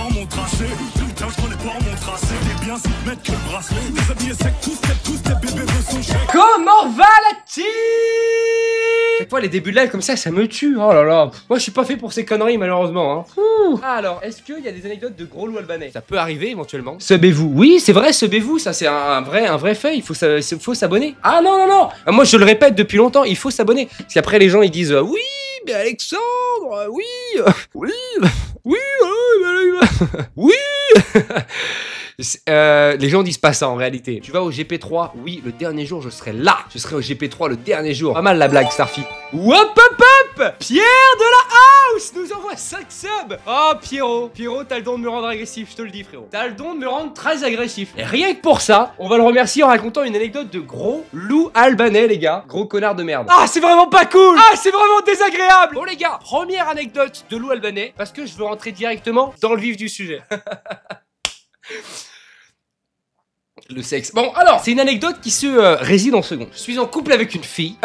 en mon tracé. Putain, je connais pas en mon tracé. T'es bien 5 mètres que le bracelet. Des habillés secs, tous tes bébés veulent son chèque. Comment va la team? Chaque fois les débuts de live comme ça me tue. Oh là là. Moi je suis pas fait pour ces conneries malheureusement hein. Alors, est-ce qu'il y a des anecdotes de gros loups albanais? Ça peut arriver éventuellement. Subez-vous. Oui c'est vrai, subez-vous. Ça c'est un vrai fait. Il faut s'abonner. Ah non non non. Moi je le répète depuis longtemps. Il faut s'abonner. Parce qu'après les gens ils disent oui mais Alexandre oui oui oui oui. Les gens disent pas ça en réalité. Tu vas au GP3, oui, le dernier jour je serai là. Je serai au GP3 le dernier jour. Pas mal la blague, Starfy. Hop hop hop. Pierre de la House nous envoie 5 subs. Oh Pierrot, t'as le don de me rendre agressif, je te le dis frérot. T'as le don de me rendre très agressif. Et rien que pour ça, on va le remercier en racontant une anecdote de gros loup albanais les gars. Gros connard de merde. Ah c'est vraiment pas cool. Ah c'est vraiment désagréable. Bon les gars, première anecdote de loup albanais parce que je veux rentrer directement dans le vif du sujet. Le sexe. Bon, alors, c'est une anecdote qui se réside en secondes. Je suis en couple avec une fille.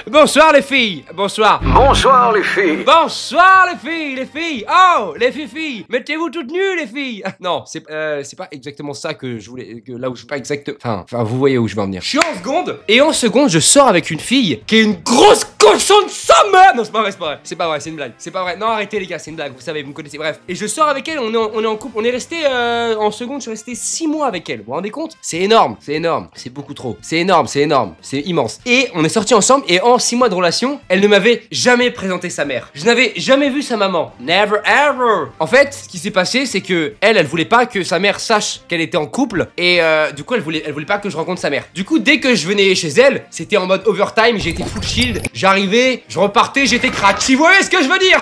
Bonsoir les filles. Bonsoir. Bonsoir les filles. Bonsoir les filles. Oh, les filles. Mettez-vous toutes nues les filles. Non, c'est pas exactement ça que je voulais. Que là où je suis pas exactement. Enfin, vous voyez où je veux en venir. Je suis en seconde. Et en seconde, je sors avec une fille qui est une grosse cochonne de sa mère. Non, c'est pas vrai. C'est pas vrai, c'est une blague. C'est pas vrai. Non, arrêtez les gars, c'est une blague. Vous savez, vous me connaissez. Bref. Et je sors avec elle. On est en couple. On est resté en seconde. Je suis resté 6 mois avec elle. Vous vous rendez compte? C'est énorme. C'est beaucoup trop. C'est énorme. C'est immense. Et on est sortis ensemble. Et en 6 mois de relation, elle ne m'avait jamais présenté sa mère. Je n'avais jamais vu sa maman. Never ever. En fait, ce qui s'est passé, c'est que elle voulait pas que sa mère sache qu'elle était en couple. Et du coup, elle voulait pas que je rencontre sa mère. Du coup, dès que je venais chez elle, c'était en mode overtime. J'étais full shield. J'arrivais, je repartais, j'étais crack. Si vous voyez ce que je veux dire?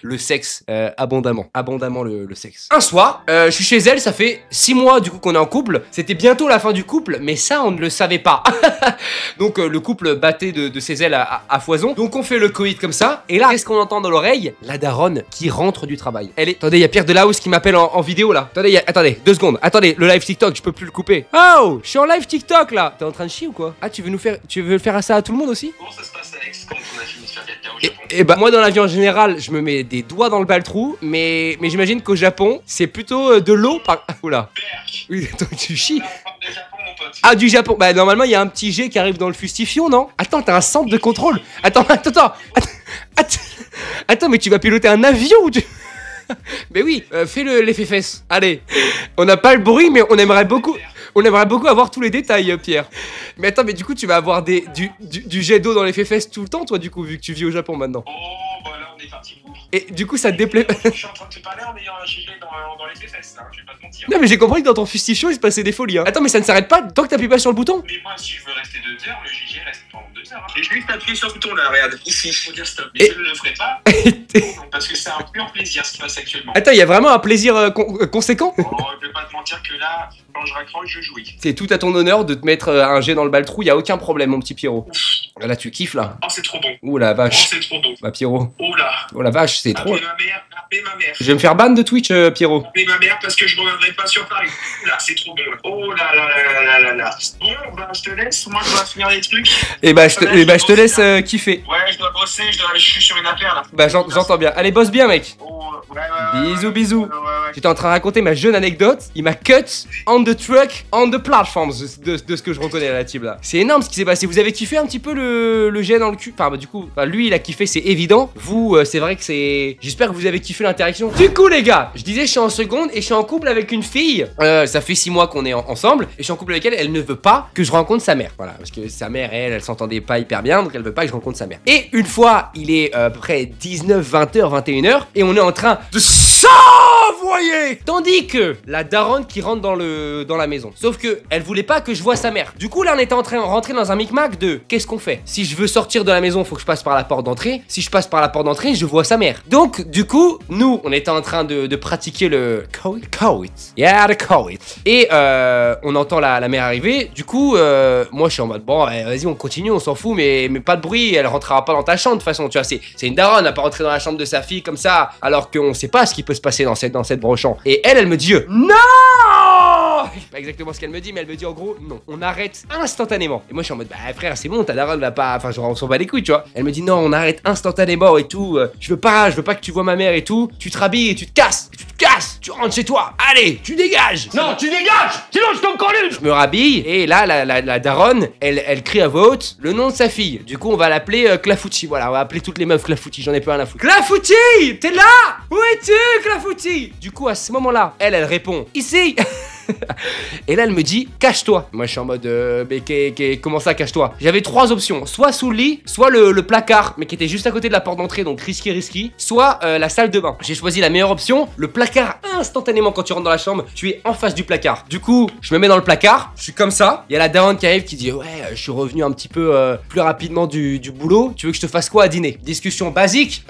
Le sexe, abondamment le sexe. Un soir, je suis chez elle, ça fait 6 mois du coup qu'on est en couple. C'était bientôt la fin du couple, mais ça on ne le savait pas. Donc le couple battait de ses ailes à foison. Donc on fait le coït comme ça. Et là, qu'est-ce qu'on entend dans l'oreille? La daronne qui rentre du travail. Attendez, il y a Pierre de la House qui m'appelle en vidéo là. Attendez, 2 secondes. Attendez, le live TikTok, je peux plus le couper. Oh, je suis en live TikTok là. T'es en train de chier ou quoi? Ah, tu veux faire ça à tout le monde aussi? Comment ça se passe Alex quand on a fini de faire quelqu'un au Japon? Et bah moi dans l'avion en général je me mets des doigts dans le baltrou, mais j'imagine qu'au Japon c'est plutôt de l'eau par... Oula. Oui, attends, tu chies. Du Japon, mon pote. Ah du Japon, bah normalement il y a un petit jet qui arrive dans le fustifion, non? Attends, t'as un centre de contrôle. Attends, mais tu vas piloter un avion ou tu... Mais oui, fais l'effet fesse. Allez, on n'a pas le bruit mais on aimerait beaucoup avoir tous les détails, Pierre. Mais attends, mais du coup, tu vas avoir du jet d'eau dans les fesses tout le temps, toi, du coup, vu que tu vis au Japon maintenant. Oh, bah là, on est parti pour. Et du coup, ça te déplaît. Je suis en train de te parler en ayant un gilet dans les fesses, là, je vais pas te mentir. Non, mais j'ai compris que dans ton fustifion, il se passait des folies. Hein. Attends, mais ça ne s'arrête pas tant que t'appuies pas sur le bouton. Mais moi, si je veux rester 2 heures, le gilet reste pendant 2 heures. Hein. Et je vais juste appuyer sur le bouton, là, regarde, ici. Faut dire stop. Mais je ne le ferai pas. Parce que c'est un pur plaisir ce qui passe actuellement. Attends, il y a vraiment un plaisir conséquent. Oh, je vais pas te mentir que là, quand je raccroche, je jouis. C'est tout à ton honneur de te mettre un jet dans le baltrou, y a aucun problème, mon petit Pierrot. Là, tu kiffes là. Oh, c'est trop bon. Ouh la vache. Oh, c'est trop bon. Bah, Pierrot. Oh là. Oh la vache, c'est trop. Appelez ma mère. Je vais me faire ban de Twitch, Pierrot. Appelez ma mère parce que je reviendrai pas sur Paris. Là, c'est trop bon. Oh là là là là là là. Bon, bah, je te laisse. Moi, je dois finir les trucs. Et bah, je te laisse kiffer. Ouais, je dois bosser. Je suis sur une affaire là. Bah, j'entends bien. Allez, bosse bien, mec. Oh, ouais. Bisous. J'étais en train de raconter ma jeune anecdote. Il m'a cut on the truck, on the platforms de ce que je reconnais à la team là. C'est énorme ce qui s'est passé. Vous avez kiffé un petit peu le jet dans le cul? Enfin, bah, du coup, lui il a kiffé, c'est évident. Vous, c'est vrai que c'est. J'espère que vous avez kiffé l'interaction. Du coup, les gars, je disais, je suis en seconde et je suis en couple avec une fille. Ça fait 6 mois qu'on est ensemble et je suis en couple avec elle. Elle ne veut pas que je rencontre sa mère. Voilà, parce que sa mère, elle s'entendait pas hyper bien, donc elle veut pas que je rencontre sa mère. Et une fois, il est à peu près 19, 20h, 21h et on est en train de s'envoyer. Tandis que la daronne qui rentre dans la maison. Sauf que elle voulait pas que je vois sa mère. Du coup, là, on était en train de rentrer dans un micmac de qu'est-ce qu'on fait? Si je veux sortir de la maison, faut que je passe par la porte d'entrée. Si je passe par la porte d'entrée, je vois sa mère. Donc, du coup, nous, on était en train de pratiquer le coït. Yeah, the coït. Et on entend la mère arriver. Du coup, moi, je suis en mode bon, vas-y, on continue, on s'en fout, mais pas de bruit. Elle rentrera pas dans ta chambre de toute façon. Tu vois, c'est une daronne, elle va pas rentrer dans la chambre de sa fille comme ça, alors qu'on sait pas ce qui peut se passer dans cette brochant. Et elle me dit non. pas exactement ce qu'elle me dit, mais elle me dit en gros, non, on arrête instantanément. Et moi, je suis en mode, bah frère, c'est bon, ta daronne va pas. Enfin, genre, on s'en bat les couilles, tu vois. Elle me dit, non, on arrête instantanément et tout. Je veux pas que tu vois ma mère et tout. Tu te rhabilles et tu te casses. Tu rentres chez toi. Allez, tu dégages. Non, tu dégages! Sinon je t'en colle une! Je me rhabille et là, la daronne, elle crie à voix haute le nom de sa fille. Du coup, on va l'appeler Clafouti. Voilà, on va appeler toutes les meufs Clafouti. J'en ai pas rien à foutre. Clafouti, t'es là? Où es-tu, Clafouti? Du coup, à ce moment-là, elle répond ici. Et là elle me dit cache-toi. Moi je suis en mode mais comment ça cache-toi? J'avais trois options, soit sous le lit, soit le placard mais qui était juste à côté de la porte d'entrée, donc risky, soit la salle de bain. J'ai choisi la meilleure option, le placard. Instantanément quand tu rentres dans la chambre, tu es en face du placard. Du coup je me mets dans le placard, je suis comme ça. Il y a la daronne qui arrive qui dit ouais je suis revenu un petit peu plus rapidement du boulot, tu veux que je te fasse quoi à dîner? Discussion basique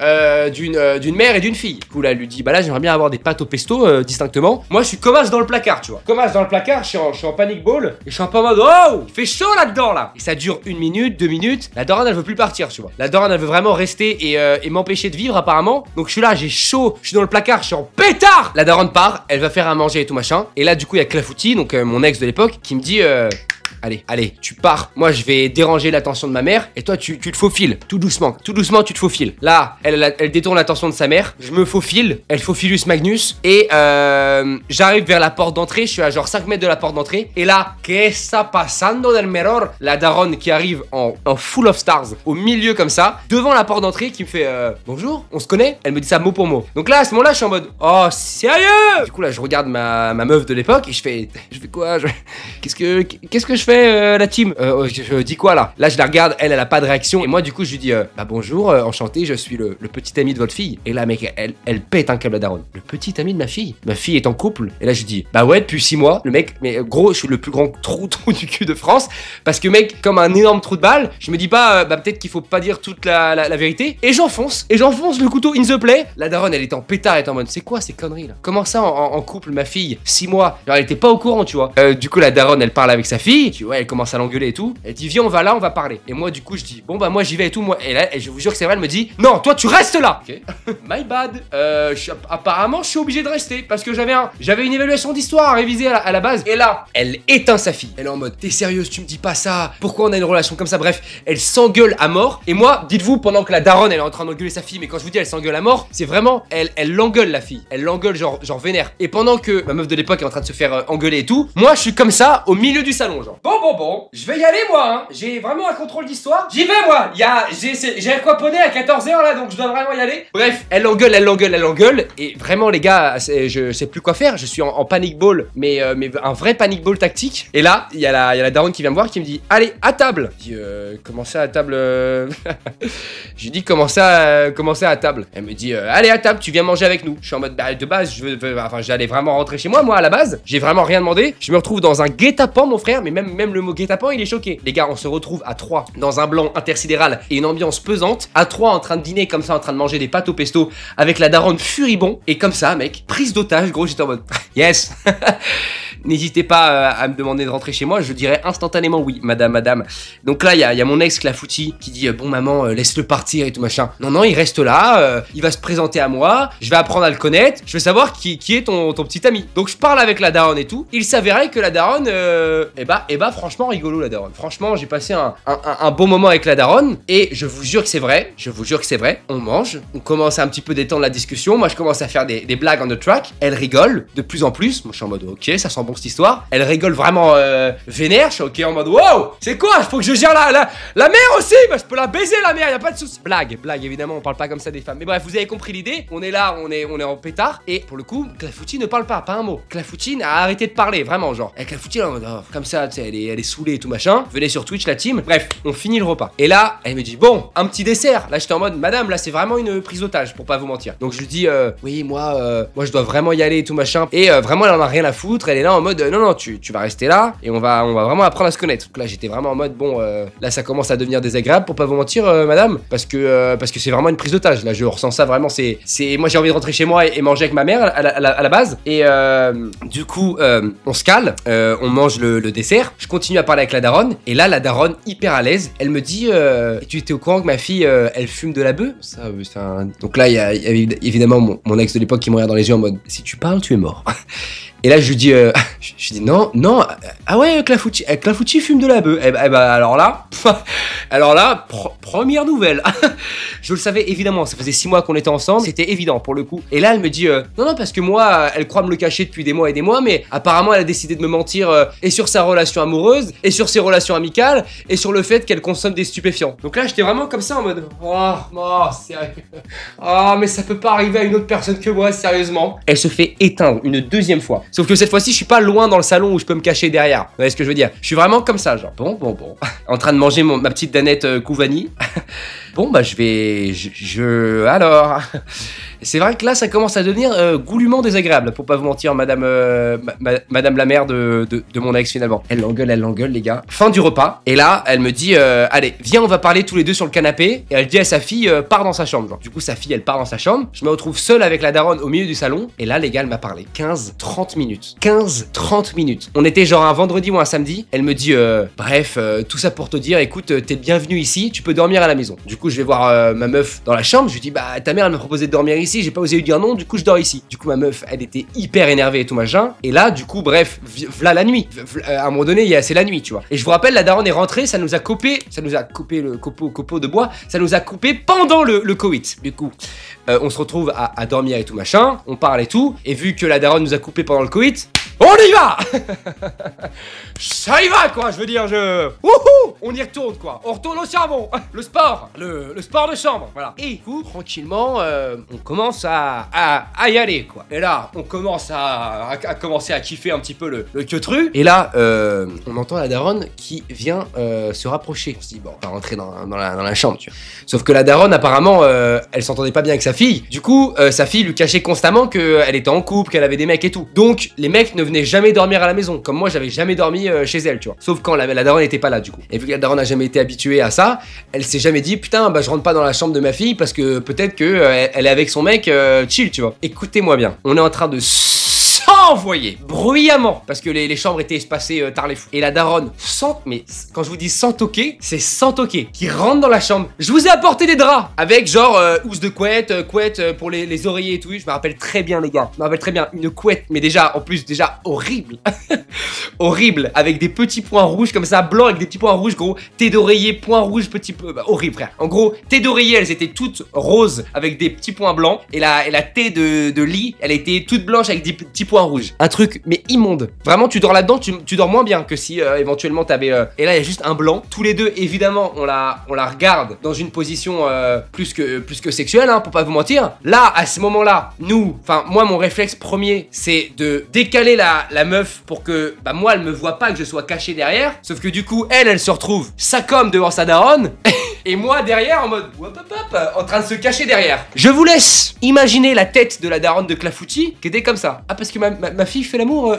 d'une mère et d'une fille. Du coup là elle lui dit bah là j'aimerais bien avoir des pâtes au pesto distinctement. Moi je suis comme as dans le placard, tu vois. Commence dans le placard, je suis en panic ball et je suis un peu en mode oh, il fait chaud là-dedans là. Et ça dure 1 minute, 2 minutes. La daronne elle veut plus partir, tu vois. La daronne elle veut vraiment rester et m'empêcher de vivre apparemment. Donc je suis là, j'ai chaud, je suis dans le placard, je suis en pétard. La daronne part, elle va faire à manger et tout machin. Et là du coup il y a Clafouti, donc mon ex de l'époque, qui me dit allez, tu pars. Moi, je vais déranger l'attention de ma mère. Et toi, tu te faufiles. Tout doucement, tu te faufiles. Là, elle détourne l'attention de sa mère. Je me faufile. Elle faufilus Magnus. Et j'arrive vers la porte d'entrée. Je suis à genre 5 mètres de la porte d'entrée. Et là, qu'est-ce que ça passando del Meror? La daronne qui arrive en full of stars. Au milieu comme ça. Devant la porte d'entrée qui me fait bonjour, on se connaît? Elle me dit ça mot pour mot. Donc là, à ce moment-là, je suis en mode oh, sérieux? Du coup, là, je regarde ma meuf de l'époque. Et je fais quoi? Qu'est-ce que je fais? La team je dis quoi là? Là je la regarde, elle a pas de réaction et moi du coup je lui dis bah bonjour, enchanté, je suis le petit ami de votre fille. Et là mec elle pète un câble la daronne. Le petit ami de ma fille est en couple. Et là je lui dis bah ouais depuis 6 mois. Le mec, mais gros je suis le plus grand trou du cul de France parce que mec comme un énorme trou de balle. Je me dis pas bah peut-être qu'il faut pas dire toute la vérité et j'enfonce le couteau in the play. La daronne elle est en pétard, elle est en mode c'est quoi ces conneries là? Comment ça en couple ma fille 6 mois? Genre elle était pas au courant tu vois. Du coup la daronne elle parle avec sa fille. Ouais, elle commence à l'engueuler et tout. Elle dit viens on va là, on va parler. Et moi du coup je dis bon bah moi j'y vais et tout moi. Et là et je vous jure que c'est vrai, elle me dit non toi tu restes là. Ok. My bad. Apparemment je suis obligé de rester parce que j'avais une évaluation d'histoire à réviser à la base. Et là elle éteint sa fille. Elle est en mode t'es sérieuse, tu me dis pas ça? Pourquoi on a une relation comme ça? Bref, elle s'engueule à mort. Et moi dites-vous pendant que la daronne elle est en train d'engueuler sa fille, mais quand je vous dis elle s'engueule à mort, c'est vraiment elle l'engueule la fille. Elle l'engueule genre vénère. Et pendant que ma meuf de l'époque est en train de se faire engueuler et tout, moi je suis comme ça au milieu du salon genre. Bon, je vais y aller moi hein. J'ai vraiment un contrôle d'histoire. J'y vais moi. J'ai aquaponé à 14h là, donc je dois vraiment y aller. Bref, elle l'engueule. Et vraiment les gars, je sais plus quoi faire. Je suis en panic ball, mais un vrai panic ball tactique. Et là, il y a la daronne qui vient me voir qui me dit allez à table. Je dis comment ça à table? Je lui dis comment ça à table? Elle me dit allez à table, tu viens manger avec nous. Je suis en mode bah de base j'allais vraiment rentrer chez moi à la base. J'ai vraiment rien demandé. Je me retrouve dans un guet-apens mon frère, mais même le mot guet-apens il est choqué. Les gars, on se retrouve à 3 dans un blanc intersidéral et une ambiance pesante, à 3 en train de dîner comme ça, en train de manger des pâtes au pesto avec la daronne furibond. Et comme ça mec, prise d'otage gros, j'étais en mode yes. N'hésitez pas à me demander de rentrer chez moi, je dirais instantanément oui, madame. Donc là, il y a mon ex Clafouti qui dit bon maman, laisse-le partir et tout machin. Non, il reste là, il va se présenter à moi, je vais apprendre à le connaître, je veux savoir qui est ton petit ami. Donc je parle avec la daronne et tout. Il s'avérait que la daronne, franchement rigolo la daronne. Franchement, j'ai passé un bon moment avec la daronne et je vous jure que c'est vrai. On mange, on commence à un petit peu détendre la discussion. Moi, je commence à faire des blagues on the track. Elle rigole de plus en plus. Moi, je suis en mode ok, ça sent bon cette histoire. Elle rigole vraiment vénère. Je suis ok en mode wow, c'est quoi? Faut que je gère la mère aussi. Bah, je peux la baiser la mère, y a pas de souci. Blague évidemment, on parle pas comme ça des femmes. Mais bref, vous avez compris l'idée. On est là, on est en pétard et pour le coup, Clafouti ne parle pas un mot. Clafouti a arrêté de parler vraiment genre. Et Clafouti en mode oh, comme ça, tu sais, elle est saoulée et tout machin. Venez sur Twitch la team. Bref, on finit le repas. Et là, elle me dit bon, un petit dessert. Là, j'étais en mode madame, là c'est vraiment une prise d'otage pour pas vous mentir. Donc je lui dis oui, moi je dois vraiment y aller et tout machin. Et vraiment elle en a rien à foutre. Elle est là en mode non, tu vas rester là et on va vraiment apprendre à se connaître. Donc là, j'étais vraiment en mode bon, là ça commence à devenir désagréable pour pas vous mentir madame, parce que c'est vraiment une prise d'otage. Là, je ressens ça vraiment. C'est moi j'ai envie de rentrer chez moi et manger avec ma mère à la base. Et du coup, on se cale, on mange le dessert. Je continue à parler avec la daronne et là la daronne hyper à l'aise, elle me dit tu étais au courant que ma fille elle fume de la bœuf? Ça, donc là il y a évidemment mon ex de l'époque qui me regarde dans les yeux en mode si tu parles tu es mort. Et là je lui dis je dis non, ah ouais, Clafoutis fume de la bœuf. Eh bah alors là, première nouvelle. Je le savais évidemment, ça faisait 6 mois qu'on était ensemble, c'était évident pour le coup. Et là elle me dit non parce que moi elle croit me le cacher depuis des mois et des mois, mais apparemment elle a décidé de me mentir et sur sa relation amoureuse, et sur ses relations amicales, et sur le fait qu'elle consomme des stupéfiants. Donc là j'étais vraiment comme ça en mode sérieux. Mais ça peut pas arriver à une autre personne que moi, sérieusement. Elle se fait éteindre une deuxième fois. Sauf que cette fois-ci je suis pas loin dans le salon où je peux me cacher derrière. Vous voyez ce que je veux dire? Je suis vraiment comme ça, genre bon. En train de manger ma petite danette Couvani. Bon bah alors c'est vrai que là ça commence à devenir goulûment désagréable, pour pas vous mentir, madame la mère de mon ex finalement. Elle l'engueule les gars. Fin du repas, et là elle me dit allez viens on va parler tous les deux sur le canapé, et elle dit à sa fille pars dans sa chambre, genre. Du coup sa fille elle part dans sa chambre, je me retrouve seul avec la daronne au milieu du salon, et là les gars elle m'a parlé 15-30 minutes. On était genre un vendredi ou un samedi, elle me dit bref tout ça pour te dire écoute t'es bienvenu ici, tu peux dormir à la maison. Du coup je vais voir ma meuf dans la chambre, je lui dis bah ta mère elle m'a proposé de dormir ici, j'ai pas osé lui dire non, du coup je dors ici. Du coup ma meuf elle était hyper énervée et tout machin, et là du coup bref v'là la nuit, à un moment donné c'est la nuit tu vois. Et je vous rappelle la daronne est rentrée, ça nous a coupé le copeau de bois, ça nous a coupé pendant le coït. Du coup on se retrouve à dormir et tout machin, on parle et tout, et vu que la daronne nous a coupé pendant le coït, on y va. Ça y va quoi, je veux dire, on y retourne quoi, on retourne au charbon, le sport de chambre, voilà. Et du coup, tranquillement, on commence à y aller quoi. Et là, on commence à commencer à kiffer un petit peu le queutru. Et là, on entend la daronne qui vient se rapprocher. On se dit bon, on va rentrer dans la chambre, tu vois. Sauf que la daronne, apparemment, elle s'entendait pas bien avec sa fille. Du coup, sa fille lui cachait constamment qu'elle était en couple, qu'elle avait des mecs et tout. Donc, les mecs ne venaient jamais dormir à la maison. Comme moi, j'avais jamais dormi chez elle, tu vois. Sauf quand la daronne n'était pas là, du coup. Et vu que la daronne n'a jamais été habituée à ça, elle s'est jamais dit putain, bah je rentre pas dans la chambre de ma fille parce que peut-être que elle est avec son mec chill, tu vois. Écoutez-moi bien, on est en train de s'envoyer bruyamment parce que les chambres étaient espacées tard les fous. Et la daronne, mais quand je vous dis sans toquer, c'est sans toquer, qui rentre dans la chambre. Je vous ai apporté des draps avec genre housse de couette pour les oreillers et tout. Je me rappelle très bien les gars, je me rappelle très bien une couette, mais déjà en plus déjà horrible. Horrible, avec des petits points rouges comme ça, blanc avec des petits points rouges, gros. Thé d'oreiller, points rouges, petits peu, horrible frère. En gros, thé d'oreiller, elles étaient toutes roses avec des petits points blancs, et la thé de lit, elle était toute blanche avec des petits points rouges. Un truc mais immonde. Vraiment, tu dors là-dedans, tu dors moins bien que si éventuellement t'avais. Et là, il y a juste un blanc. Tous les deux, évidemment, on la regarde dans une position plus que sexuelle, hein, pour pas vous mentir. Là, à ce moment-là, moi, mon réflexe premier, c'est de décaler la meuf pour que moi elle me voit pas, que je sois caché derrière. Sauf que du coup elle se retrouve sa com devant sa daronne et moi derrière en mode en train de se cacher derrière. Je vous laisse imaginer la tête de la daronne de Clafoutis qui était comme ça. Ah parce que ma fille fait l'amour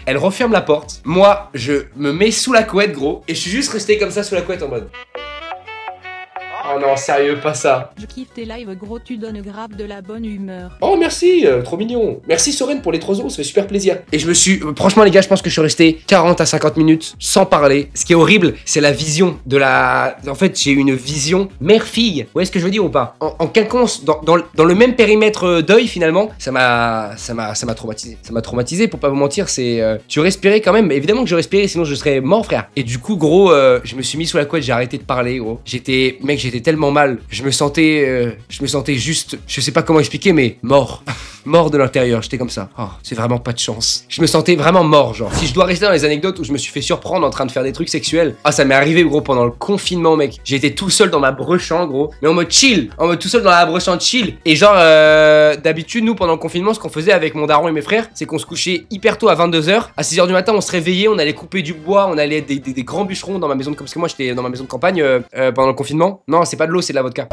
Elle referme la porte. Moi je me mets sous la couette gros, et je suis juste resté comme ça sous la couette en mode oh non, sérieux, pas ça. Je kiffe tes lives, gros, tu donnes grave de la bonne humeur. Oh, merci, trop mignon. Merci Soren pour les 3 euros, ça fait super plaisir. Et je me suis... franchement, les gars, je pense que je suis resté 40 à 50 minutes sans parler. Ce qui est horrible, c'est la vision de la... En fait, j'ai une vision mère-fille. Vous voyez ce que je veux dire ou pas? En quinconce, dans le même périmètre d'œil, finalement, ça m'a traumatisé. Ça m'a traumatisé, pour pas vous mentir, c'est... tu respirais quand même, évidemment que je respirais, sinon je serais mort, frère. Et du coup, gros, je me suis mis sous la couette, j'ai arrêté de parler, gros. J'étais tellement mal, je me sentais juste, je sais pas comment expliquer, mais mort. Mort de l'intérieur, j'étais comme ça. Oh, c'est vraiment pas de chance. Je me sentais vraiment mort, genre. Si je dois rester dans les anecdotes où je me suis fait surprendre en train de faire des trucs sexuels, ça m'est arrivé, gros, pendant le confinement, mec. J'ai été tout seul dans ma brechant, gros, mais en mode chill, tout seul dans la brechant chill. Et genre, d'habitude, nous, pendant le confinement, ce qu'on faisait avec mon daron et mes frères, c'est qu'on se couchait hyper tôt à 22h. À 6h du matin, on se réveillait, on allait couper du bois, on allait des grands bûcherons dans ma maison, parce que moi, j'étais dans ma maison de campagne pendant le confinement. Non, c'est pas de l'eau, c'est de la vodka.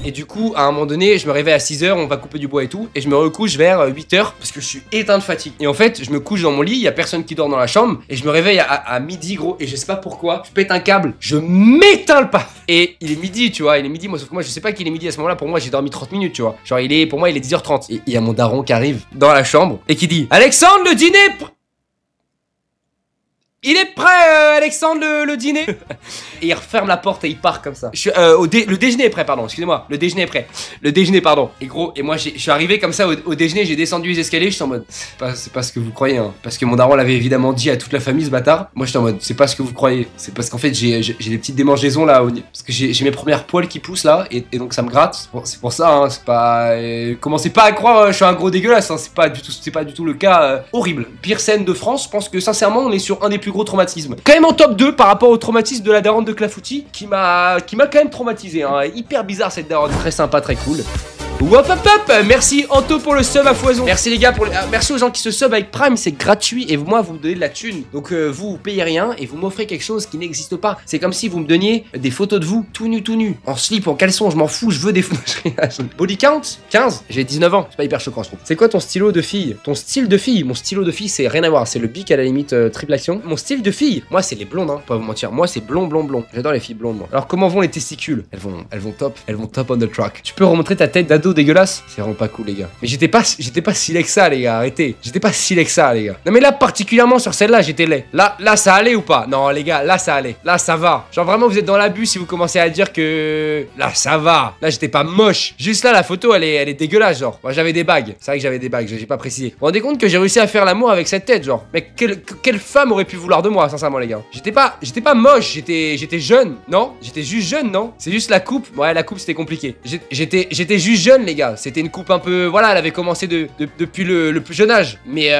Et du coup, à un moment donné, je me réveille à 6h, on va couper du bois et tout, et je me recouche vers 8h parce que je suis éteint de fatigue. Et en fait, je me couche dans mon lit, il y a personne qui dort dans la chambre, et je me réveille à midi, gros, et je sais pas pourquoi, je pète un câble, je m'éteins le paf. Et il est midi, tu vois, il est midi, moi, sauf que moi, je sais pas qu'il est midi à ce moment-là, pour moi, j'ai dormi 30 minutes, tu vois. Genre, pour moi, il est 10h30. Et il y a mon daron qui arrive dans la chambre et qui dit: Alexandre, le dîner! Il est prêt, Alexandre, le dîner. Et il referme la porte et il part comme ça. Le déjeuner est prêt, pardon, excusez-moi. Le déjeuner est prêt. Le déjeuner, pardon. Et gros, et moi, je suis arrivé comme ça au déjeuner, j'ai descendu les escaliers, je suis en mode, c'est pas ce que vous croyez, hein. Parce que mon daron l'avait évidemment dit à toute la famille, ce bâtard. Moi, j'étais en mode, c'est pas ce que vous croyez. C'est parce qu'en fait, j'ai des petites démangeaisons là, parce que j'ai mes premières poils qui poussent là, et donc ça me gratte. C'est pour ça, hein, c'est pas. Commencez pas à croire, je suis un gros dégueulasse, hein, c'est pas du tout le cas. Horrible. Pire scène de France, je pense que sincèrement, on est sur un des plus gros traumatismes. Quand même en top 2 par rapport au traumatisme de la daronne de Clafoutis, qui m'a quand même traumatisé, hein. Hyper bizarre cette daronne, très sympa, très cool. Wop hop hop, merci Anto pour le sub à foison. Merci les gars merci aux gens qui se sub avec Prime, c'est gratuit et moi vous me donnez de la thune. Donc vous payez rien et vous m'offrez quelque chose qui n'existe pas. C'est comme si vous me donniez des photos de vous tout nu, en slip, en caleçon, je m'en fous, je veux des photos. Body count 15, j'ai 19 ans, c'est pas hyper choquant je trouve. C'est quoi ton stylo de fille? Ton style de fille? Mon stylo de fille c'est rien à voir, c'est le bic à la limite triple action. Mon style de fille, moi c'est les blondes, hein, pas vous mentir, moi c'est blond. J'adore les filles blondes moi. Alors comment vont les testicules? Elles vont top on the track. Tu peux remontrer ta tête d'ado dégueulasse? C'est vraiment pas cool les gars. Mais j'étais pas si laid que ça les gars, arrêtez. J'étais pas si laid que ça les gars. Non mais là particulièrement sur celle-là j'étais laid. Là ça allait ou pas? Non les gars, là ça allait. Là ça va. Genre vraiment vous êtes dans l'abus si vous commencez à dire que... Là ça va. Là j'étais pas moche. Juste là la photo elle est dégueulasse genre. Moi j'avais des bagues. C'est vrai que j'avais des bagues, j'ai pas précisé. Vous vous rendez compte que j'ai réussi à faire l'amour avec cette tête genre. Mais quelle femme aurait pu vouloir de moi sincèrement les gars? J'étais pas moche, j'étais jeune. Non? J'étais juste jeune non? C'est juste la coupe. Ouais la coupe c'était compliqué. J'étais juste jeune les gars. C'était une coupe un peu... Voilà, elle avait commencé depuis le plus jeune âge. Mais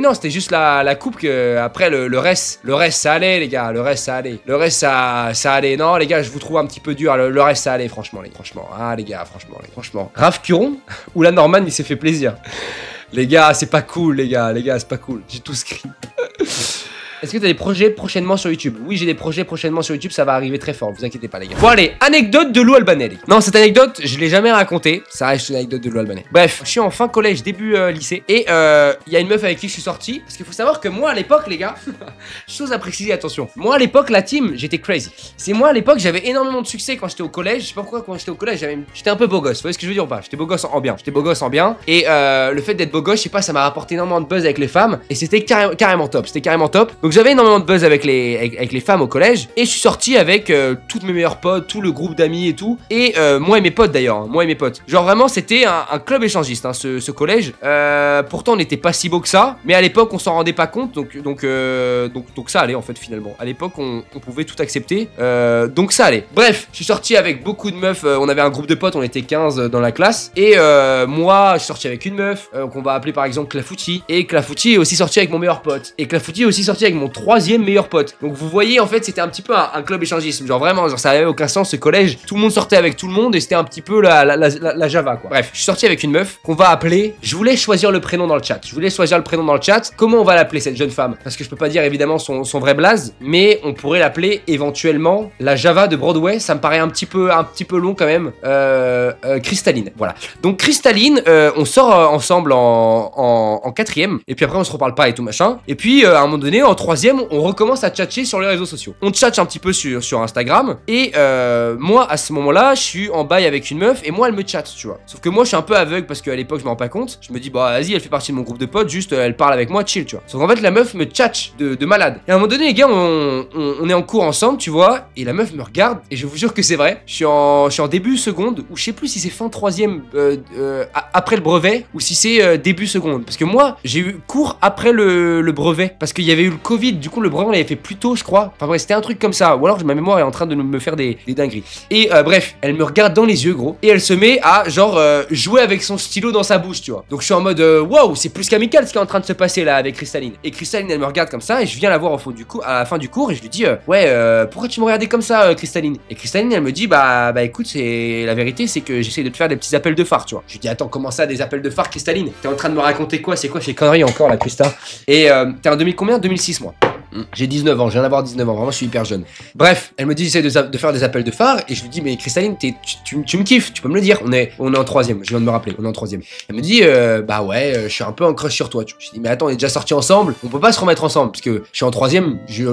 non, c'était juste la coupe que... Après, le reste, ça allait, les gars. Le reste, ça allait. Le reste, ça allait. Non, les gars, je vous trouve un petit peu dur. Le reste, ça allait, franchement, les gars. Franchement. Ah, les gars, franchement. Raph Curon ou la Norman, il s'est fait plaisir. Les gars, c'est pas cool, les gars. Les gars, c'est pas cool. J'ai tout screen. Est-ce que t'as des projets prochainement sur YouTube? Oui, j'ai des projets prochainement sur YouTube, ça va arriver très fort, vous inquiétez pas les gars. Bon allez, anecdote de Lou Albanais. Non, cette anecdote, je l'ai jamais racontée, ça reste une anecdote de Lou Albanais. Bref, je suis en fin collège, début lycée, et il y a une meuf avec qui je suis sorti, parce qu'il faut savoir que moi à l'époque les gars, chose à préciser, attention, moi à l'époque la team, j'étais crazy. C'est moi à l'époque, j'avais énormément de succès quand j'étais au collège, je sais pas pourquoi quand j'étais au collège, j'étais un peu beau gosse, vous voyez ce que je veux dire ou pas? J'étais beau gosse en bien, et le fait d'être beau gosse, je sais pas, ça m'a rapporté énormément de buzz avec les femmes, et c'était carrément top, donc j'avais énormément de buzz avec les femmes au collège et je suis sorti avec toutes mes meilleurs potes, tout le groupe d'amis et tout et moi et mes potes d'ailleurs, hein, genre vraiment c'était un club échangiste hein, ce collège, pourtant on n'était pas si beau que ça mais à l'époque on s'en rendait pas compte donc ça allait en fait finalement, à l'époque on pouvait tout accepter, donc ça allait. Bref, je suis sorti avec beaucoup de meufs, on avait un groupe de potes, on était 15 dans la classe et moi je suis sorti avec une meuf qu'on va appeler par exemple Clafoutis, et Clafoutis est aussi sorti avec mon meilleur pote et Clafoutis est aussi sorti avec mon troisième meilleur pote. Donc vous voyez en fait c'était un petit peu un club échangisme, genre vraiment genre, ça avait aucun sens ce collège, tout le monde sortait avec tout le monde et c'était un petit peu la Java quoi. Bref, je suis sorti avec une meuf qu'on va appeler, je voulais choisir le prénom dans le chat, comment on va l'appeler cette jeune femme? Parce que je peux pas dire évidemment son vrai blaze, mais on pourrait l'appeler éventuellement la Java de Broadway, ça me paraît un petit peu long quand même. Cristalline, voilà. Donc Cristalline, on sort ensemble en quatrième et puis après on se reparle pas et tout machin, et puis à un moment donné en troisième on recommence à tchatcher sur les réseaux sociaux. On tchatche un petit peu sur Instagram et moi à ce moment là je suis en bail avec une meuf et moi elle me chatte tu vois. Sauf que moi je suis un peu aveugle parce qu'à l'époque je me rends pas compte. Je me dis bah vas-y elle fait partie de mon groupe de potes, juste elle parle avec moi chill tu vois. Sauf qu'en fait la meuf me tchatche de malade. Et à un moment donné les gars on est en cours ensemble tu vois et la meuf me regarde et je vous jure que c'est vrai. Je suis en début seconde ou je sais plus si c'est fin troisième après le brevet ou si c'est début seconde. Parce que moi j'ai eu cours après le brevet parce qu'il y avait eu le Covid, du coup le brevet on l'avait fait plus tôt je crois. Enfin bref c'était un truc comme ça. Ou alors ma mémoire est en train de me faire des dingueries. Et bref, elle me regarde dans les yeux gros. Et elle se met à genre jouer avec son stylo dans sa bouche tu vois. Donc je suis en mode wow c'est plus qu'amical ce qui est en train de se passer là avec Cristalline. Et Cristalline elle me regarde comme ça et je viens la voir à la fin du cours et je lui dis ouais pourquoi tu me regardais comme ça Cristalline? Et Cristalline elle me dit bah écoute c'est la vérité c'est que j'essaie de te faire des petits appels de phare tu vois. Je lui dis attends comment ça des appels de phare Cristalline? T'es en train de me raconter quoi? C'est quoi ces conneries encore la Christa? Et t'es en 2000 combien? 2006 moi. J'ai 19 ans, je viens d'avoir 19 ans, vraiment je suis hyper jeune. Bref, elle me dit j'essaie de faire des appels de phare et je lui dis mais Cristalline tu me kiffes, tu peux me le dire. On est en troisième, je viens de me rappeler, on est en troisième. Elle me dit bah ouais je suis un peu en crush sur toi. Je lui dis mais attends on est déjà sortis ensemble, on peut pas se remettre ensemble parce que je suis en troisième, je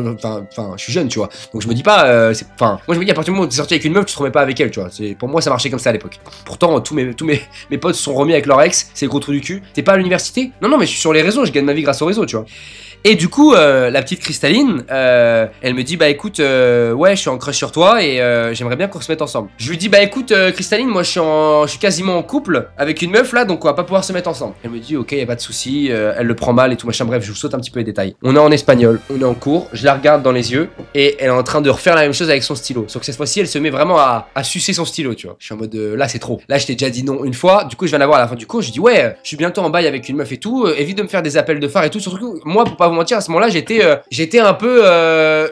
suis jeune tu vois. Donc je me dis pas, moi je me dis à partir du moment où t'es sorti avec une meuf tu te remets pas avec elle tu vois. Pour moi ça marchait comme ça à l'époque. Pourtant tous mes potes se sont remis avec leur ex, c'est le gros trou du cul. T'es pas à l'université? Non mais je suis sur les réseaux, je gagne ma vie grâce aux réseaux tu vois. Et du coup, la petite Cristalline, elle me dit, bah écoute, ouais, je suis en crush sur toi et j'aimerais bien qu'on se mette ensemble. Je lui dis, bah écoute, Cristalline, moi je suis quasiment en couple avec une meuf là, donc on va pas pouvoir se mettre ensemble. Elle me dit, ok, y a pas de souci, elle le prend mal et tout machin. Bref, je vous saute un petit peu les détails. On est en espagnol, on est en cours, je la regarde dans les yeux et elle est en train de refaire la même chose avec son stylo. Sauf que cette fois-ci, elle se met vraiment à sucer son stylo, tu vois. Je suis en mode, là c'est trop. Là, je t'ai déjà dit non une fois, du coup, je viens d'avoir à la fin du cours, je dis, ouais, je suis bientôt en bail avec une meuf et tout, évite de me faire des appels de phare et tout. Surtout que moi, pour pas vous mentir, à ce moment-là, j'étais un peu,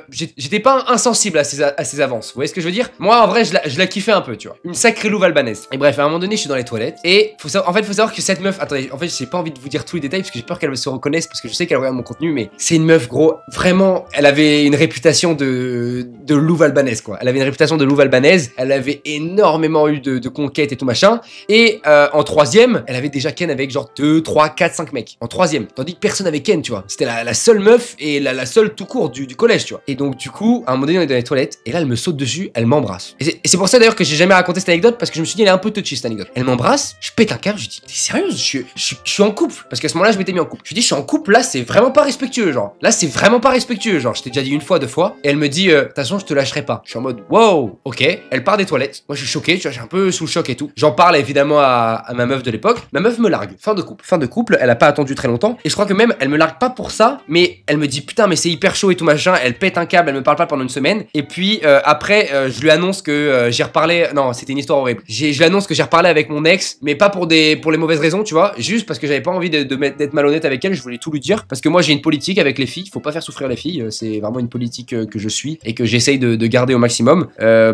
j'étais pas insensible à ses avances. Vous voyez ce que je veux dire? Moi, en vrai, je la kiffais un peu, tu vois. Une sacrée louve albanaise. Et bref, à un moment donné, je suis dans les toilettes et faut savoir que cette meuf, attendez, en fait, j'ai pas envie de vous dire tous les détails parce que j'ai peur qu'elle se reconnaisse parce que je sais qu'elle regarde mon contenu, mais c'est une meuf, gros, vraiment, elle avait une réputation de louve albanaise, quoi. Elle avait une réputation de louve albanaise, elle avait énormément eu de conquêtes et tout machin. Et en troisième, elle avait déjà ken avec genre 2, 3, 4, 5 mecs. En troisième. Tandis que personne avait ken, tu vois. C'était la seule meuf et la seule tout court du collège, tu vois. Et donc, du coup, à un moment donné, on est dans les toilettes et là, elle me saute dessus, elle m'embrasse. Et c'est pour ça d'ailleurs que j'ai jamais raconté cette anecdote parce que je me suis dit, elle est un peu touchy cette anecdote. Elle m'embrasse, je pète un câble, je dis, t'es sérieuse? Je suis en couple. Parce qu'à ce moment-là, je m'étais mis en couple. Je lui dis, je suis en couple, là, c'est vraiment pas respectueux, genre. Là, c'est vraiment pas respectueux, genre. Je t'ai déjà dit une fois, 2 fois. Et elle me dit, de toute façon, je te lâcherai pas. Je suis en mode, wow, ok. Elle part des toilettes. Moi, je suis choqué, tu vois, je suis un peu sous le choc et tout. J'en parle évidemment à ma meuf de l'époque. Ma meuf me largue. Fin de couple. Fin de couple, elle a pas attendu très longtemps. Et je crois que même, elle me largue pas pour ça, mais elle me dit, putain, mais c'est hyper chaud et tout machin. Elle pète un câble, elle me parle pas pendant une semaine. Et puis, après, je lui annonce que j'ai reparlé. Non, c'était une histoire horrible. Je lui annonce que j'ai reparlé avec mon ex, mais pas pour les mauvaises raisons, tu vois. Juste parce que j'avais pas envie d'être malhonnête avec elle. Je voulais tout lui dire. Parce que moi, j'ai une politique avec les filles. Faut pas faire souffrir les filles. C'est vraiment une politique que je suis et que j'essaye de garder au maximum.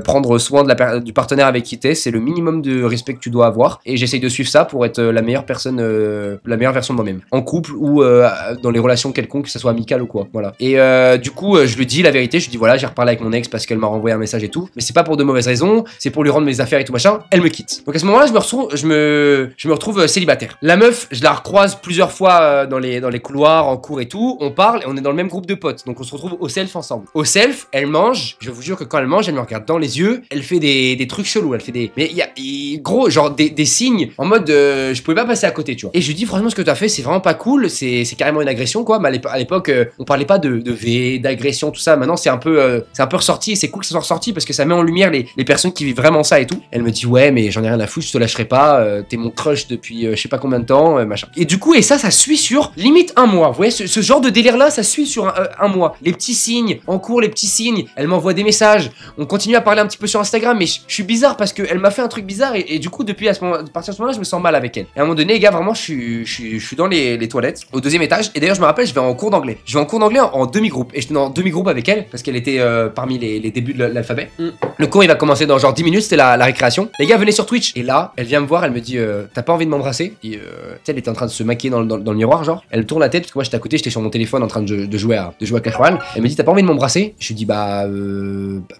Prendre soin du partenaire avec qui t'es, c'est le minimum de respect que tu dois avoir. Et j'essaye de suivre ça pour être la meilleure personne, la meilleure version de moi-même. En couple ou dans les relations quelconques, que ça soit amical ou quoi. Voilà. Et du coup, je lui dis la vérité. Je lui dis voilà, j'ai reparlé avec mon ex parce qu'elle m'a renvoyé un message et tout. Mais c'est pas pour de mauvaises raisons. C'est pour lui rendre mes affaires et tout machin. Elle me quitte. Donc à ce moment-là, je me retrouve célibataire. La meuf, je la recroise plusieurs fois dans les couloirs, en cours et tout. On parle et on est dans le même groupe de potes. Donc on se retrouve au self ensemble. Au self, elle mange. Je vous jure que quand elle mange, elle me regarde dans les yeux. Elle fait des trucs chelous. Elle fait des. Mais il y a gros, genre des signes en mode je pouvais pas passer à côté, tu vois. Et je lui dis franchement, ce que tu as fait, c'est vraiment pas cool. C'est carrément une agression, quoi. Mais à l'époque, on parlait pas de V, d'agression, tout ça. Maintenant, c'est un peu ressorti. Et c'est cool que ça soit ressorti parce que ça met en lumière les personnes qui vivent vraiment ça et tout. Elle me dit ouais, mais j'en ai rien à foutre, je te lâcherai pas. T'es mon crush depuis je sais pas combien de temps, machin. Et du coup, ça suit sur limite un mois. Vous voyez, ce genre de délire là, ça suit sur un mois. Les petits signes en cours, les petits signes. Elle m'envoie des messages. On continue à parler un petit peu sur Instagram, mais je suis bizarre parce qu'elle m'a fait un truc bizarre et du coup, depuis à partir de ce moment-là, je me sens mal avec elle. Et à un moment donné, les gars, vraiment, je suis dans les toilettes au 2e étage. Et d'ailleurs, je me rappelle, je vais en cours d'anglais. Je vais en cours d'anglais en demi-groupe. Et j'étais en demi-groupe avec elle parce qu'elle était parmi les débuts de l'alphabet. Le cours, il va commencer dans genre 10 minutes. C'était la récréation. Les gars, venez sur Twitch. Et là, elle vient me voir. Elle me dit t'as pas envie de m'embrasser? Et elle était en train de se maquiller dans le miroir, genre. Elle tourne la tête parce que moi, j'étais à côté. J'étais sur mon téléphone en train de jouer à Clash Royale. Elle me dit t'as pas envie de m'embrasser? Je lui dis bah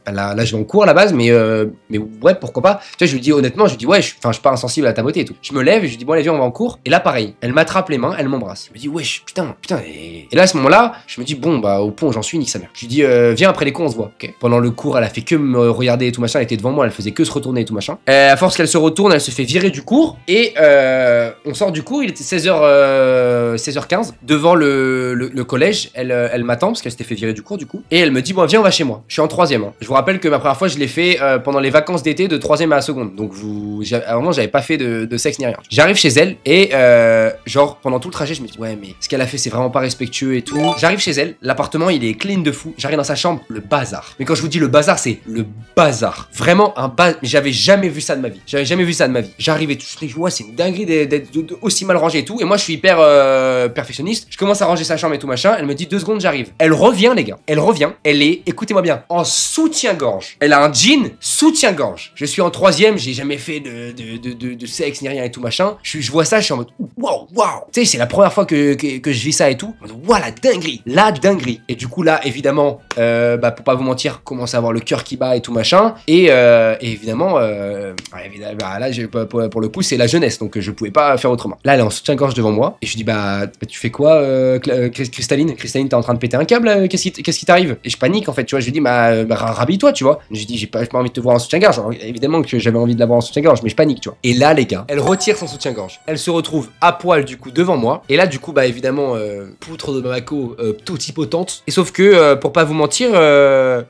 là, je vais en cours à la base, mais ouais, pourquoi pas? Tu vois, je lui dis honnêtement, je lui dis ouais, je suis pas insensible à ta beauté et tout. Je me lève et je lui dis bon allez viens, on va en cours. Et là pareil, elle m'attrape les mains, elle m'embrasse. Je me dis ouais, putain. Et là à ce moment-là, je me dis bon bah au pont j'en suis, nique sa mère. Je lui dis viens après les cours on se voit. Okay. Pendant le cours, elle a fait que me regarder et tout machin. Elle était devant moi, elle faisait que se retourner et tout machin. À force qu'elle se retourne, elle se fait virer du cours et on sort du cours. Il était 16h15 devant le collège. Elle m'attend parce qu'elle s'était fait virer du cours du coup. Et elle me dit bon viens on va chez moi. Je suis en 3e. Hein. Je vous rappelle que ma première fois je l'ai fait pendant les vacances d'été de 3e à la seconde. Donc vraiment j'avais pas fait de sexe ni rien. J'arrive chez elle et genre pendant tout le trajet je me dis ouais mais ce qu'elle a fait c'est vraiment pas respectueux et tout. J'arrive chez elle, l'appartement il est clean de fou. J'arrive dans sa chambre, le bazar. Mais quand je vous dis le bazar, c'est le bazar. Vraiment un bazar. J'avais jamais vu ça de ma vie. J'arrive et tout, je dis ouais c'est une dinguerie d'être aussi mal rangé et tout. Et moi je suis hyper perfectionniste. Je commence à ranger sa chambre et tout machin. Elle me dit 2 secondes j'arrive. Elle revient les gars. Elle est, écoutez-moi bien, en soutien-gorge. Elle a un jean soutien-gorge. Je suis en 3e, j'ai jamais fait de sexe ni rien et tout machin. Je vois ça, je suis en mode waouh. Tu sais, c'est la première fois que je vis ça et tout. Waouh, la dinguerie. Et du coup là, évidemment, pour pas vous mentir, commence à avoir le cœur qui bat et tout machin. Et évidemment, là, pour le coup, c'est la jeunesse, donc je pouvais pas faire autrement. Là, elle est en soutien-gorge devant moi et je lui dis tu fais quoi, Cristalline, t'es en train de péter un câble, qu'est-ce qui t'arrive? Et je panique en fait, tu vois. Je lui dis rhabille-toi, tu vois. Je dis j'ai pas envie de te voir en soutien-gorge. Alors, évidemment que j'avais envie de l'avoir en soutien-gorge, mais je panique, tu vois. Et là, les gars, elle retire son soutien-gorge. Elle se retrouve à poil du coup devant moi. Et là, du coup, évidemment, trop de Bamako, totipotente. Et sauf que, pour pas vous mentir,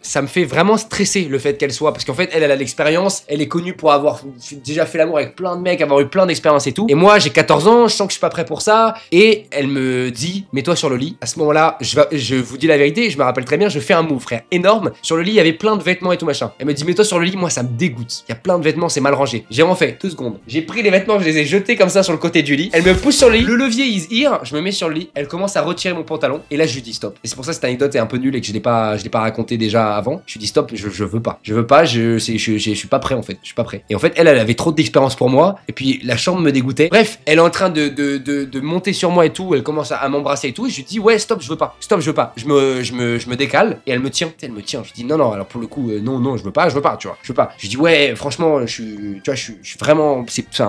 ça me fait vraiment stresser le fait qu'elle soit, parce qu'en fait, elle a l'expérience, elle est connue pour avoir déjà fait l'amour avec plein de mecs, avoir eu plein d'expériences et tout. Et moi, j'ai 14 ans, je sens que je suis pas prêt pour ça. Et elle me dit, mets-toi sur le lit. À ce moment-là, je vous dis la vérité, je me rappelle très bien, je fais un move, frère, énorme. Sur le lit, il y avait plein de vêtements et tout machin. Elle me dit, mets-toi sur le lit, moi ça me dégoûte. Il y a plein de vêtements, c'est mal rangé. J'ai vraiment fait 2 secondes. J'ai pris les vêtements, je les ai jetés comme ça sur le côté du lit. Elle me pousse sur le lit, le levier is here, je me mets sur le lit, elle commence à retirer mon pantalon. Et là, je lui dis stop. Et c'est pour ça que cette anecdote est un peu nulle et que je l'ai pas raconté déjà avant. Je lui dis stop, je veux pas. Je veux pas, je suis pas prêt en fait. Je suis pas prêt. Et en fait, elle avait trop d'expérience pour moi. Et puis la chambre me dégoûtait. Bref, elle est en train de monter sur moi et tout. Elle commence à m'embrasser et tout. Et je lui dis ouais, stop, je veux pas. Stop, je veux pas. Je me décale et elle me tient. Elle me tient. Je dis non, alors pour le coup, non, je veux pas, tu vois. Je veux pas. Je dis ouais, franchement, je suis vraiment,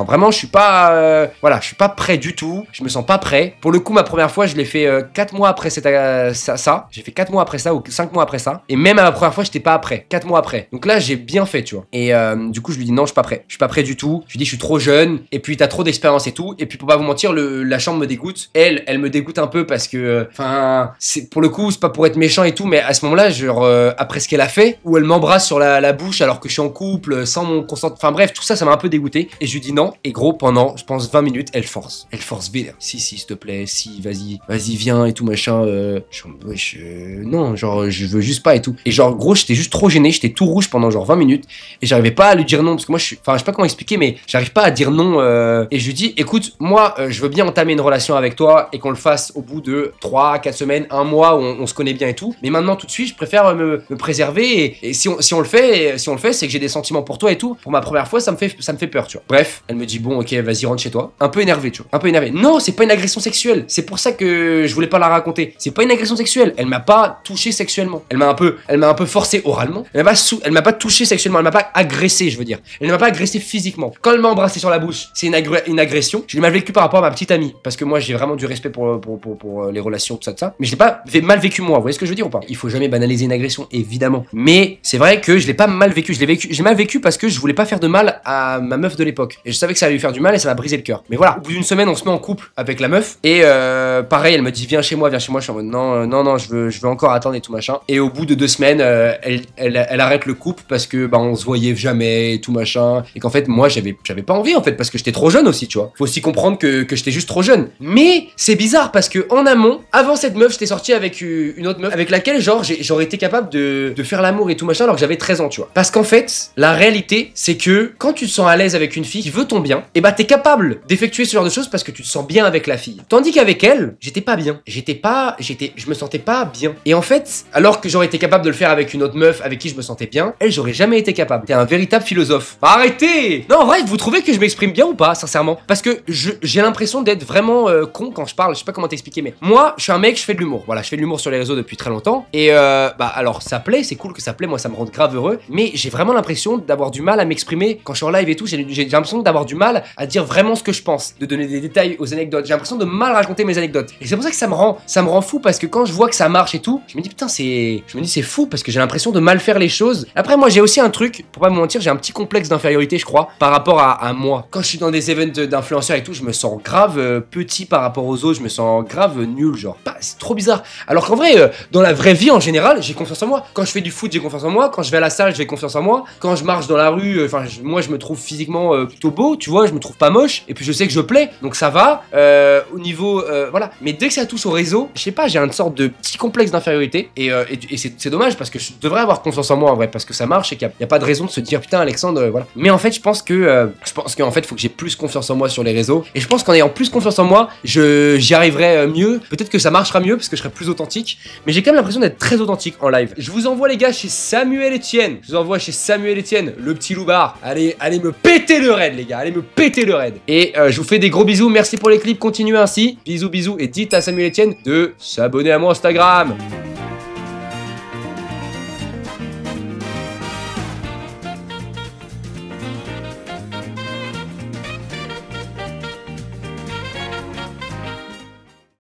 vraiment, je suis pas, voilà, je suis pas prêt du tout. Je me sens pas prêt. Pour le coup, ma première fois, je l'ai fait 4 mois après ça. J'ai fait 4 mois après ça ou 5 mois après ça. Et même à la première fois, j'étais pas prêt. 4 mois après. Donc là, j'ai bien fait, tu vois. Et du coup, je lui dis non, je suis pas prêt. Je suis pas prêt du tout. Je lui dis je suis trop jeune. Et puis t'as trop d'expérience et tout. Et puis pour pas vous mentir, la chambre me dégoûte. Elle me dégoûte un peu parce que, enfin, c'est pour le coup, c'est pas pour être méchant et tout, mais à ce moment-là, genre après ce qu'elle a fait, où elle m'embrasse sur la bouche alors que je suis en couple, sans mon consentement. Enfin bref, tout ça, ça m'a un peu dégoûté. Et je lui dis non. Et gros, pendant, je pense 20 minutes, elle force vénère. Si, s'il te plaît, si, vas-y, viens et tout machin. Non, genre, je veux juste pas et tout. Et genre, gros, j'étais juste trop gêné, j'étais tout rouge pendant genre 20 minutes. Et j'arrivais pas à lui dire non, parce que moi, je sais pas comment expliquer, mais j'arrive pas à dire non. Et je lui dis, écoute, moi, je veux bien entamer une relation avec toi et qu'on le fasse au bout de 3, 4 semaines, 1 mois où on se connaît bien et tout. Mais maintenant, tout de suite, je préfère me préserver. Et si on le fait, c'est que j'ai des sentiments pour toi et tout. Pour ma première fois, ça me fait peur, tu vois. Bref, elle me dit, bon, ok, vas-y, rentre chez toi. Un peu énervé, tu vois. Un peu énervé. Non, c'est pas une agression sexuelle. C'est pour ça que je voulais pas la raconter. C'est pas une agression sexuelle. Elle m'a pas touché sexuellement. Elle m'a un peu forcé oralement. Elle m'a pas touché sexuellement. Elle m'a pas agressé, je veux dire. Elle ne m'a pas agressé physiquement. Quand elle m'a embrassé sur la bouche, c'est une agression. Je l'ai mal vécu par rapport à ma petite amie. Parce que moi, j'ai vraiment du respect pour les relations, tout ça. Mais je l'ai pas mal vécu moi. Vous voyez ce que je veux dire ou pas? Il faut jamais banaliser une agression, évidemment. Mais c'est vrai que je l'ai pas mal vécu. J'ai mal vécu parce que je voulais pas faire de mal à ma meuf de l'époque. Et je savais que ça allait lui faire du mal et ça m'a brisé le cœur. Mais voilà, au bout d'une semaine, on se met en couple avec la meuf. Et pareil, elle me dit viens chez moi. Je suis en mode non, je veux encore attendre et tout machin. Et au bout de 2 semaines, elle arrête le couple parce que on se voyait jamais et tout machin. Et qu'en fait, moi, j'avais pas envie en fait parce que j'étais trop jeune aussi, tu vois. Faut aussi comprendre que j'étais juste trop jeune. Mais c'est bizarre parce que en amont, avant cette meuf, j'étais sorti avec une autre meuf avec laquelle genre j'aurais été capable de faire l'amour et tout machin alors que j'avais 13 ans, tu vois. Parce qu'en fait, la réalité, c'est que quand tu te sens à l'aise avec une fille qui veut ton bien, et t'es capable d'effectuer ce genre de choses parce que tu te sens bien avec la fille. Tandis qu'avec elle, j'étais pas bien. Je me sentais pas bien. Et en fait, alors que j'aurais été capable de le faire avec une autre meuf avec qui je me sentais bien, elle, j'aurais jamais été capable. T'es un véritable philosophe. Arrêtez! Non, en vrai, vous trouvez que je m'exprime bien ou pas, sincèrement? Parce que j'ai l'impression d'être vraiment con quand je parle. Je sais pas comment t'expliquer, mais moi, je suis un mec, je fais de l'humour. Voilà, je fais de l'humour sur les réseaux depuis très longtemps. Et alors, ça plaît, c'est cool que ça plaît. Moi, ça me rend grave heureux. Mais j'ai vraiment l'impression d'avoir du mal à m'exprimer quand je suis en live et tout. J'ai l'impression d'avoir du mal à dire vraiment ce que je pense, de donner des détails aux anecdotes. J'ai l'impression de mal raconter mes anecdotes. Et c'est pour ça que ça me rend fou parce que quand je vois que ça marche et tout, je me dis putain, c'est fou parce que j'ai l'impression de mal faire les choses. Après, moi, j'ai aussi un truc, pour pas me mentir, j'ai un petit complexe d'infériorité, je crois, par rapport à moi. Quand je suis dans des events d'influenceurs et tout, je me sens grave petit par rapport aux autres, je me sens grave nul, genre. C'est trop bizarre. Alors qu'en vrai, dans la vraie vie en général, j'ai confiance en moi. Quand je fais du foot, j'ai confiance en moi. Quand je vais à la salle, j'ai confiance en moi. Quand je marche dans la rue, moi, je me trouve physiquement plutôt beau, tu vois, je me trouve pas moche. Et puis je sais que je plais, donc ça va. Au niveau, voilà. Mais dès que ça touche au réseau, je sais pas, j'ai une sorte de petit complexe d'infériorité. Et c'est dommage parce que je devrais avoir confiance en moi en vrai, parce que ça marche et qu'il y a pas de raison de se dire putain, Alexandre, voilà. Mais en fait, je pense qu'en fait, faut que j'ai plus confiance en moi sur les réseaux. Et je pense qu'en ayant plus confiance en moi, j'y arriverai mieux. Peut-être que ça marchera mieux parce que je serai plus authentique. Mais j'ai quand même l'impression d'être très authentique en live. Je vous envoie les gars chez Samuel Etienne. Je vous envoie chez Samuel Etienne, le petit loupard. Allez me péter le raid les gars, allez me péter le raid. Et je vous fais des gros bisous, merci pour les clips, continuez ainsi. Bisous et dites à Samuel Etienne de s'abonner à mon Instagram.